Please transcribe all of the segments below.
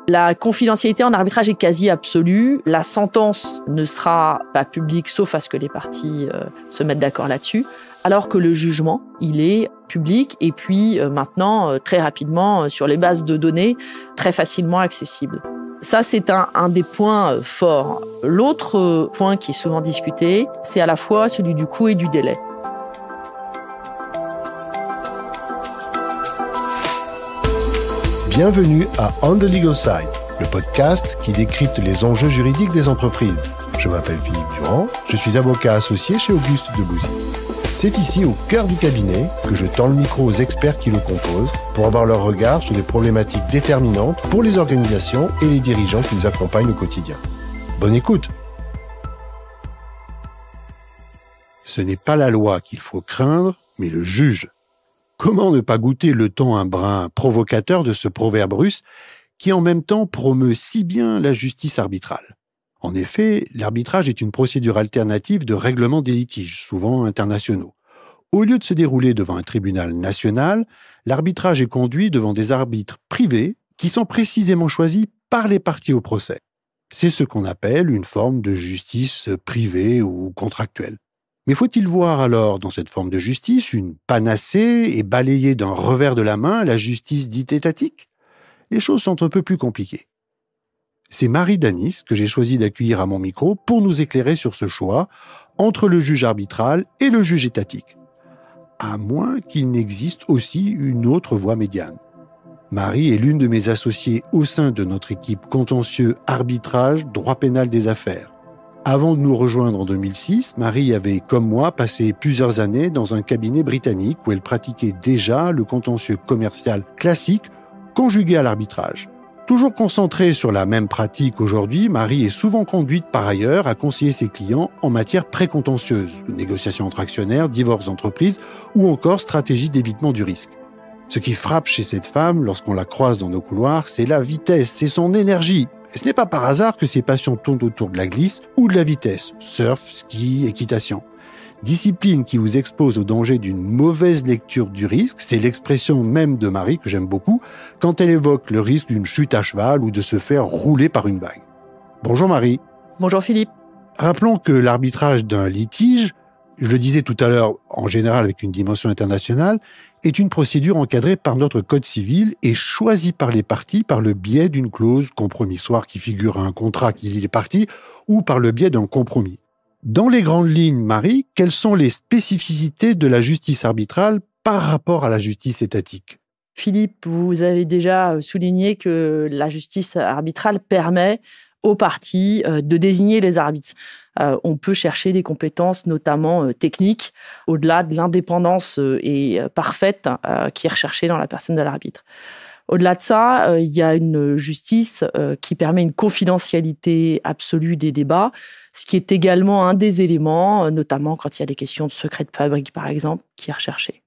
La confidentialité en arbitrage est quasi absolue. La sentence ne sera pas publique, sauf à ce que les parties se mettent d'accord là-dessus. Alors que le jugement, il est public et puis maintenant, très rapidement, sur les bases de données, très facilement accessible. Ça, c'est un des points forts. L'autre point qui est souvent discuté, c'est à la fois celui du coût et du délai. Bienvenue à On the Legal Side, le podcast qui décrypte les enjeux juridiques des entreprises. Je m'appelle Philippe Durand, je suis avocat associé chez Auguste Debouzy. C'est ici, au cœur du cabinet, que je tends le micro aux experts qui le composent pour avoir leur regard sur des problématiques déterminantes pour les organisations et les dirigeants qui nous accompagnent au quotidien. Bonne écoute! Ce n'est pas la loi qu'il faut craindre, mais le juge. Comment ne pas goûter le ton un brin provocateur de ce proverbe russe qui en même temps promeut si bien la justice arbitrale? En effet, l'arbitrage est une procédure alternative de règlement des litiges, souvent internationaux. Au lieu de se dérouler devant un tribunal national, l'arbitrage est conduit devant des arbitres privés qui sont précisément choisis par les parties au procès. C'est ce qu'on appelle une forme de justice privée ou contractuelle. Mais faut-il voir alors dans cette forme de justice une panacée et balayer d'un revers de la main la justice dite étatique? Les choses sont un peu plus compliquées. C'est Marie Danis que j'ai choisi d'accueillir à mon micro pour nous éclairer sur ce choix entre le juge arbitral et le juge étatique. À moins qu'il n'existe aussi une autre voie médiane. Marie est l'une de mes associées au sein de notre équipe contentieux arbitrage droit pénal des affaires. Avant de nous rejoindre en 2006, Marie avait, comme moi, passé plusieurs années dans un cabinet britannique où elle pratiquait déjà le contentieux commercial classique conjugué à l'arbitrage. Toujours concentrée sur la même pratique aujourd'hui, Marie est souvent conduite par ailleurs à conseiller ses clients en matière précontentieuse, négociations entre actionnaires, divorce d'entreprise ou encore stratégie d'évitement du risque. Ce qui frappe chez cette femme lorsqu'on la croise dans nos couloirs, c'est la vitesse, c'est son énergie. Et ce n'est pas par hasard que ses passions tournent autour de la glisse ou de la vitesse, surf, ski, équitation. Discipline qui vous expose au danger d'une mauvaise lecture du risque, c'est l'expression même de Marie que j'aime beaucoup, quand elle évoque le risque d'une chute à cheval ou de se faire rouler par une vague. Bonjour Marie. Bonjour Philippe. Rappelons que l'arbitrage d'un litige, je le disais tout à l'heure, en général avec une dimension internationale, est une procédure encadrée par notre code civil et choisie par les parties par le biais d'une clause compromissoire qui figure à un contrat qui lie les parties ou par le biais d'un compromis. Dans les grandes lignes, Marie, quelles sont les spécificités de la justice arbitrale par rapport à la justice étatique? Philippe, vous avez déjà souligné que la justice arbitrale permet aux parties de désigner les arbitres. On peut chercher des compétences, notamment techniques, au-delà de l'indépendance parfaite qui est recherchée dans la personne de l'arbitre. Au-delà de ça, il y a une justice qui permet une confidentialité absolue des débats, ce qui est également un des éléments, notamment quand il y a des questions de secret de fabrique, par exemple, qui est recherché.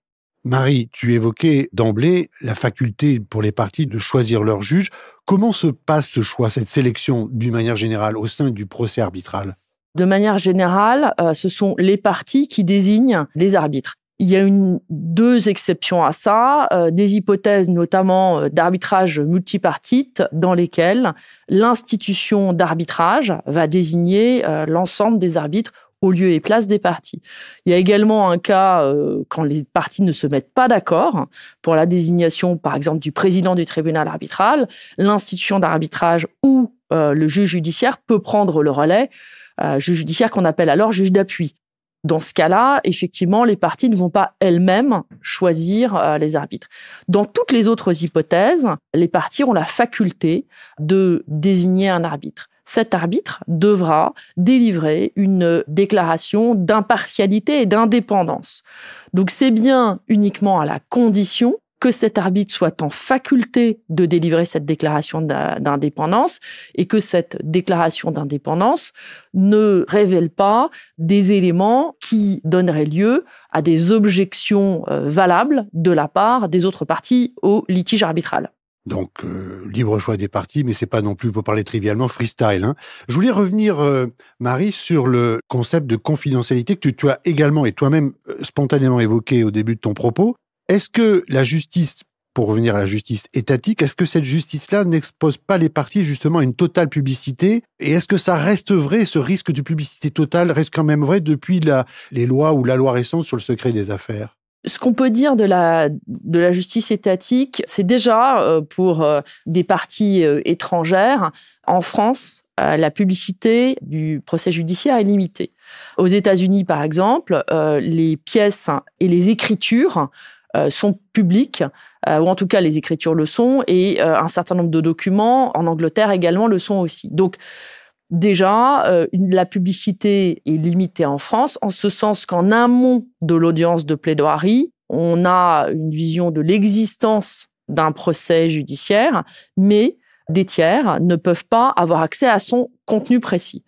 Marie, tu évoquais d'emblée la faculté pour les parties de choisir leur juge. Comment se passe ce choix, cette sélection, d'une manière générale, au sein du procès arbitral? De manière générale, ce sont les parties qui désignent les arbitres. Il y a deux exceptions à ça, des hypothèses notamment d'arbitrage multipartite dans lesquelles l'institution d'arbitrage va désigner l'ensemble des arbitres au lieu et place des parties. Il y a également un cas quand les parties ne se mettent pas d'accord pour la désignation, par exemple, du président du tribunal arbitral. L'institution d'arbitrage ou le juge judiciaire peut prendre le relais, juge judiciaire qu'on appelle alors juge d'appui. Dans ce cas-là, effectivement, les parties ne vont pas elles-mêmes choisir les arbitres. Dans toutes les autres hypothèses, les parties ont la faculté de désigner un arbitre. Cet arbitre devra délivrer une déclaration d'impartialité et d'indépendance. Donc c'est bien uniquement à la condition que cet arbitre soit en faculté de délivrer cette déclaration d'indépendance et que cette déclaration d'indépendance ne révèle pas des éléments qui donneraient lieu à des objections valables de la part des autres parties au litige arbitral. Donc, libre choix des parties, mais c'est pas non plus, pour parler trivialement, freestyle. Hein. Je voulais revenir, Marie, sur le concept de confidentialité que tu as également et toi-même spontanément évoqué au début de ton propos. Est-ce que la justice pour revenir à la justice étatique, est-ce que cette justice-là n'expose pas les parties justement à une totale publicité? Et est-ce que ça reste vrai, ce risque de publicité totale reste quand même vrai depuis les lois ou la loi récente sur le secret des affaires? Ce qu'on peut dire de la justice étatique, c'est déjà pour des parties étrangères, en France, la publicité du procès judiciaire est limitée. Aux États-Unis, par exemple, les pièces et les écritures sont publiques, ou en tout cas les écritures le sont, et un certain nombre de documents en Angleterre également le sont aussi. Donc déjà, la publicité est limitée en France, en ce sens qu'en amont de l'audience de plaidoirie, on a une vision de l'existence d'un procès judiciaire, mais des tiers ne peuvent pas avoir accès à son contenu précis.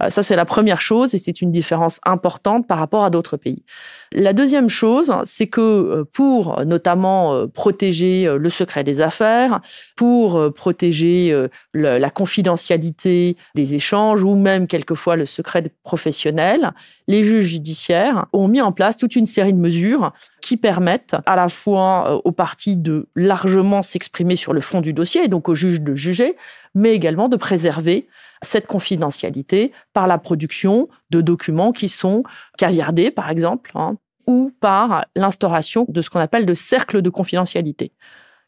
Ça, c'est la première chose et c'est une différence importante par rapport à d'autres pays. La deuxième chose, c'est que pour notamment protéger le secret des affaires, pour protéger la confidentialité des échanges ou même quelquefois le secret professionnel, les juges judiciaires ont mis en place toute une série de mesures qui permettent à la fois aux parties de largement s'exprimer sur le fond du dossier, et donc aux juges de juger, mais également de préserver cette confidentialité par la production de documents qui sont caviardés, par exemple, ou par l'instauration de ce qu'on appelle de cercles de confidentialité,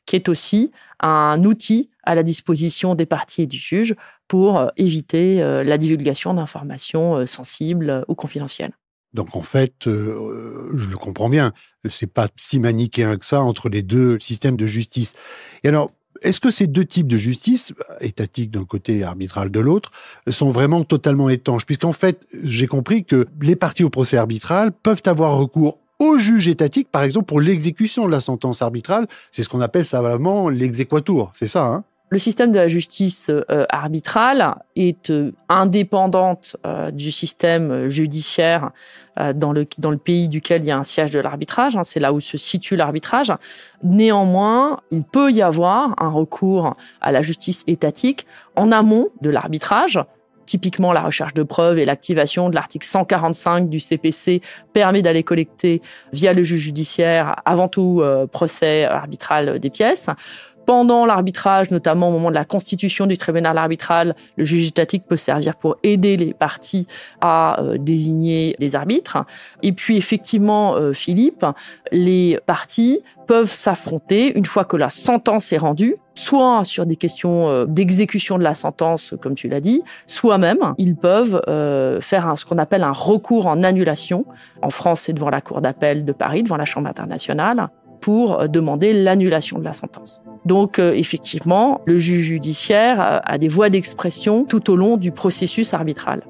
qui est aussi un outil à la disposition des parties et du juge pour éviter la divulgation d'informations sensibles ou confidentielles. Donc en fait, je le comprends bien, c'est pas si manichéen que ça entre les deux systèmes de justice. Et alors, est-ce que ces deux types de justice, étatique d'un côté et arbitrale de l'autre, sont vraiment totalement étanches? Puisqu'en fait, j'ai compris que les parties au procès arbitral peuvent avoir recours au juge étatique, par exemple, pour l'exécution de la sentence arbitrale. C'est ce qu'on appelle savamment l'exéquatur, c'est ça, hein? Le système de la justice arbitrale est indépendante du système judiciaire dans le pays duquel il y a un siège de l'arbitrage. C'est là où se situe l'arbitrage. Néanmoins, il peut y avoir un recours à la justice étatique en amont de l'arbitrage. Typiquement, la recherche de preuves et l'activation de l'article 145 du CPC permet d'aller collecter via le juge judiciaire, avant tout procès arbitral des pièces. Pendant l'arbitrage, notamment au moment de la constitution du tribunal arbitral, le juge étatique peut servir pour aider les parties à désigner les arbitres. Et puis effectivement, Philippe, les parties peuvent s'affronter une fois que la sentence est rendue, soit sur des questions d'exécution de la sentence, comme tu l'as dit, soit même, ils peuvent faire ce qu'on appelle un recours en annulation. En France, c'est devant la Cour d'appel de Paris, devant la Chambre internationale, pour demander l'annulation de la sentence. Donc, effectivement, le juge judiciaire a des voies d'expression tout au long du processus arbitral.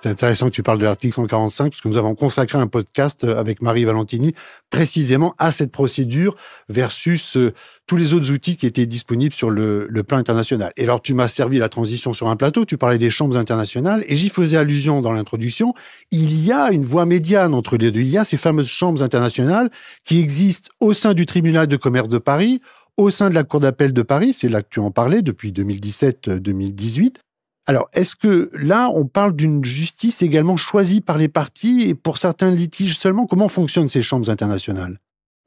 C'est intéressant que tu parles de l'article 145 parce que nous avons consacré un podcast avec Marie Valentini précisément à cette procédure versus tous les autres outils qui étaient disponibles sur le plan international. Et alors, tu m'as servi la transition sur un plateau, tu parlais des chambres internationales et j'y faisais allusion dans l'introduction. Il y a une voie médiane entre les deux. Il y a ces fameuses chambres internationales qui existent au sein du tribunal de commerce de Paris, au sein de la Cour d'appel de Paris, c'est là que tu en parlais depuis 2017-2018. Alors, est-ce que là, on parle d'une justice également choisie par les parties et pour certains litiges seulement? Comment fonctionnent ces chambres internationales?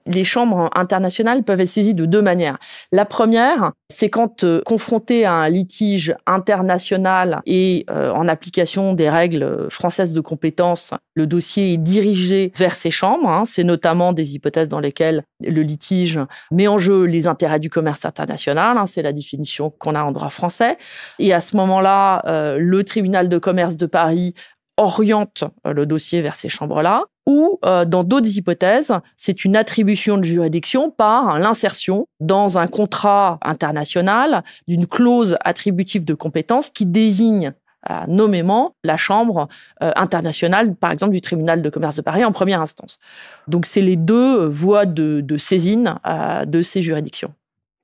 Les chambres internationales peuvent être saisies de deux manières. La première, c'est quand, confronté à un litige international et en application des règles françaises de compétence, le dossier est dirigé vers ces chambres. C'est notamment des hypothèses dans lesquelles le litige met en jeu les intérêts du commerce international. C'est la définition qu'on a en droit français. Et à ce moment-là, le tribunal de commerce de Paris oriente le dossier vers ces chambres-là. Ou, dans d'autres hypothèses, c'est une attribution de juridiction par l'insertion dans un contrat international d'une clause attributive de compétence qui désigne nommément la chambre internationale, par exemple, du tribunal de commerce de Paris en première instance. Donc, c'est les deux voies de saisine de ces juridictions.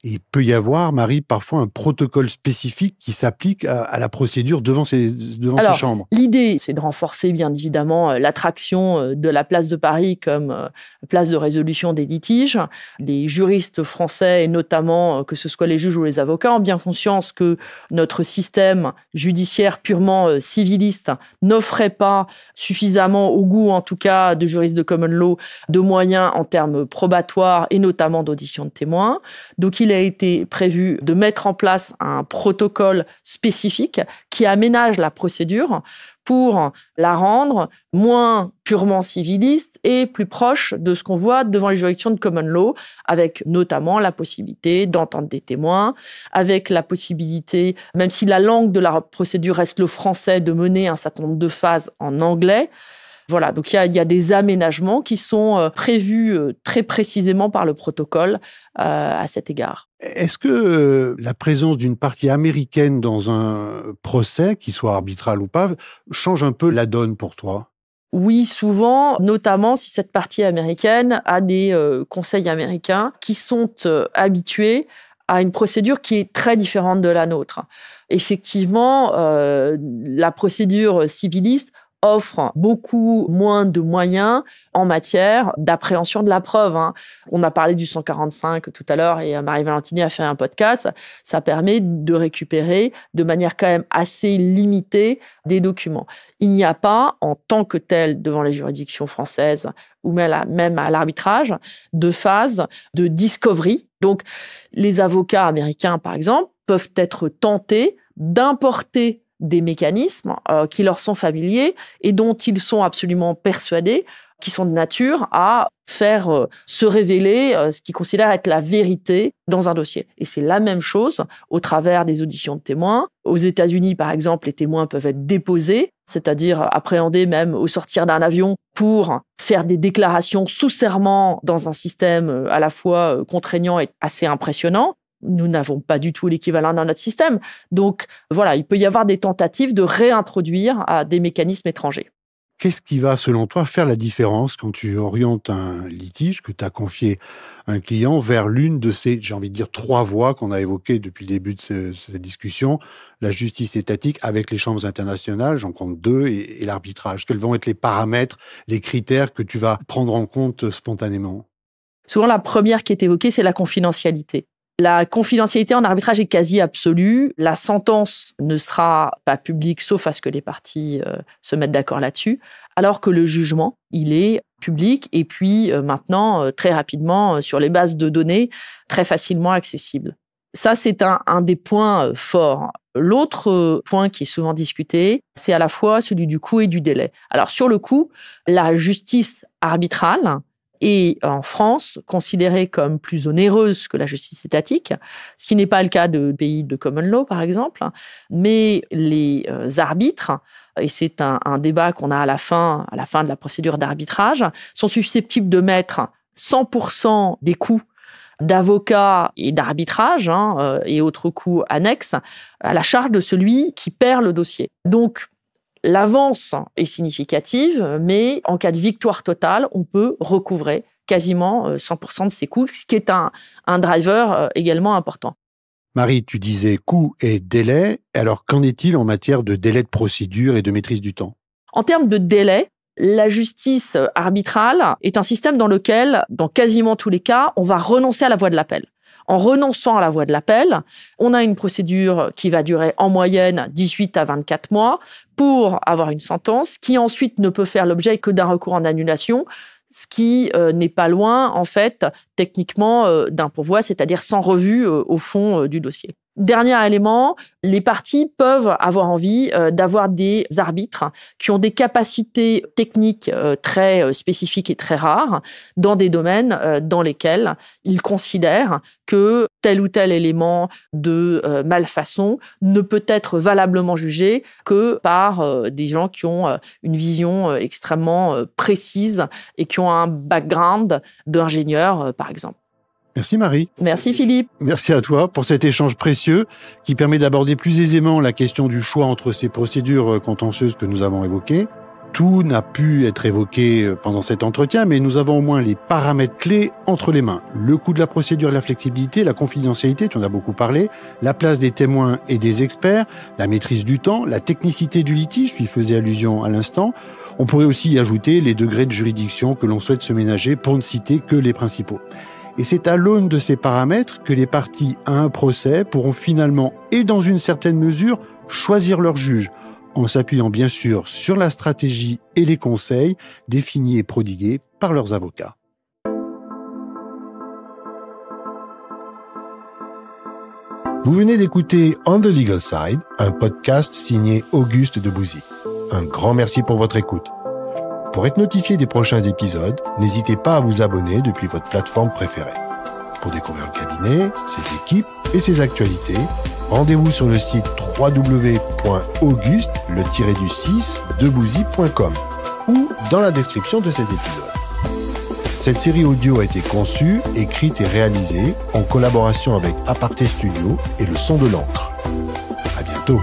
Il peut y avoir, Marie, parfois un protocole spécifique qui s'applique à la procédure devant ces chambres. L'idée, c'est de renforcer, bien évidemment, l'attraction de la place de Paris comme place de résolution des litiges. Les juristes français, et notamment que ce soit les juges ou les avocats, ont bien conscience que notre système judiciaire purement civiliste n'offrait pas suffisamment, au goût en tout cas de juristes de common law, de moyens en termes probatoires et notamment d'audition de témoins. Donc il a été prévu de mettre en place un protocole spécifique qui aménage la procédure pour la rendre moins purement civiliste et plus proche de ce qu'on voit devant les juridictions de common law, avec notamment la possibilité d'entendre des témoins, avec la possibilité, même si la langue de la procédure reste le français, de mener un certain nombre de phases en anglais. Voilà, donc il y a des aménagements qui sont prévus très précisément par le protocole à cet égard. Est-ce que la présence d'une partie américaine dans un procès, qu'il soit arbitral ou pas, change un peu la donne pour toi ? Oui, souvent, notamment si cette partie américaine a des conseils américains qui sont habitués à une procédure qui est très différente de la nôtre. Effectivement, la procédure civiliste offre beaucoup moins de moyens en matière d'appréhension de la preuve. On a parlé du 145 tout à l'heure et Marie-Valentini a fait un podcast. Ça permet de récupérer de manière quand même assez limitée des documents. Il n'y a pas, en tant que tel, devant les juridictions françaises ou même à l'arbitrage, de phase de discovery. Donc, les avocats américains, par exemple, peuvent être tentés d'importer des mécanismes qui leur sont familiers et dont ils sont absolument persuadés qui sont de nature à faire se révéler ce qu'ils considèrent être la vérité dans un dossier. Et c'est la même chose au travers des auditions de témoins. Aux États-Unis, par exemple, les témoins peuvent être déposés, c'est-à-dire appréhendés même au sortir d'un avion pour faire des déclarations sous serment dans un système à la fois contraignant et assez impressionnant. Nous n'avons pas du tout l'équivalent dans notre système. Donc, voilà, il peut y avoir des tentatives de réintroduire des mécanismes étrangers. Qu'est-ce qui va, selon toi, faire la différence quand tu orientes un litige que tu as confié à un client vers l'une de ces, j'ai envie de dire, 3 voies qu'on a évoquées depuis le début de cette discussion, la justice étatique avec les chambres internationales, j'en compte 2, et l'arbitrage? Quels vont être les paramètres, les critères que tu vas prendre en compte spontanément? Souvent, la première qui est évoquée, c'est la confidentialité. La confidentialité en arbitrage est quasi absolue. La sentence ne sera pas publique, sauf à ce que les parties se mettent d'accord là-dessus, alors que le jugement, il est public et puis maintenant, très rapidement, sur les bases de données, très facilement accessible. Ça, c'est un des points forts. L'autre point qui est souvent discuté, c'est à la fois celui du coût et du délai. Alors, sur le coût, la justice arbitrale est en France considérée comme plus onéreuse que la justice étatique, ce qui n'est pas le cas de pays de common law, par exemple. Mais les arbitres, et c'est un débat qu'on a à la fin de la procédure d'arbitrage, sont susceptibles de mettre 100% des coûts d'avocat et d'arbitrage et autres coûts annexes à la charge de celui qui perd le dossier. Donc, l'avance est significative, mais en cas de victoire totale, on peut recouvrer quasiment 100% de ses coûts, ce qui est un driver également important. Marie, tu disais coût et délai. Alors, qu'en est-il en matière de délai de procédure et de maîtrise du temps? En termes de délai, la justice arbitrale est un système dans lequel, dans quasiment tous les cas, on va renoncer à la voie de l'appel. En renonçant à la voie de l'appel, on a une procédure qui va durer en moyenne 18 à 24 mois pour avoir une sentence qui ensuite ne peut faire l'objet que d'un recours en annulation, ce qui n'est pas loin, en fait, techniquement, d'un pourvoi, c'est-à-dire sans revue au fond du dossier. Dernier élément, les parties peuvent avoir envie d'avoir des arbitres qui ont des capacités techniques très spécifiques et très rares dans des domaines dans lesquels ils considèrent que tel ou tel élément de malfaçon ne peut être valablement jugé que par des gens qui ont une vision extrêmement précise et qui ont un background d'ingénieur, par exemple. Merci Marie. Merci Philippe. Merci à toi pour cet échange précieux qui permet d'aborder plus aisément la question du choix entre ces procédures contentieuses que nous avons évoquées. Tout n'a pu être évoqué pendant cet entretien, mais nous avons au moins les paramètres clés entre les mains. Le coût de la procédure et la flexibilité, la confidentialité, tu en as beaucoup parlé, la place des témoins et des experts, la maîtrise du temps, la technicité du litige, tu y faisais allusion à l'instant. On pourrait aussi y ajouter les degrés de juridiction que l'on souhaite se ménager pour ne citer que les principaux. Et c'est à l'aune de ces paramètres que les parties à un procès pourront finalement, et dans une certaine mesure, choisir leur juge, en s'appuyant bien sûr sur la stratégie et les conseils définis et prodigués par leurs avocats. Vous venez d'écouter On the Legal Side, un podcast signé Auguste Debouzy. Un grand merci pour votre écoute. Pour être notifié des prochains épisodes, n'hésitez pas à vous abonner depuis votre plateforme préférée. Pour découvrir le cabinet, ses équipes et ses actualités, rendez-vous sur le site www.auguste-debouzy.com ou dans la description de cet épisode. Cette série audio a été conçue, écrite et réalisée en collaboration avec Aparté Studio et Le Son de l'Encre. À bientôt.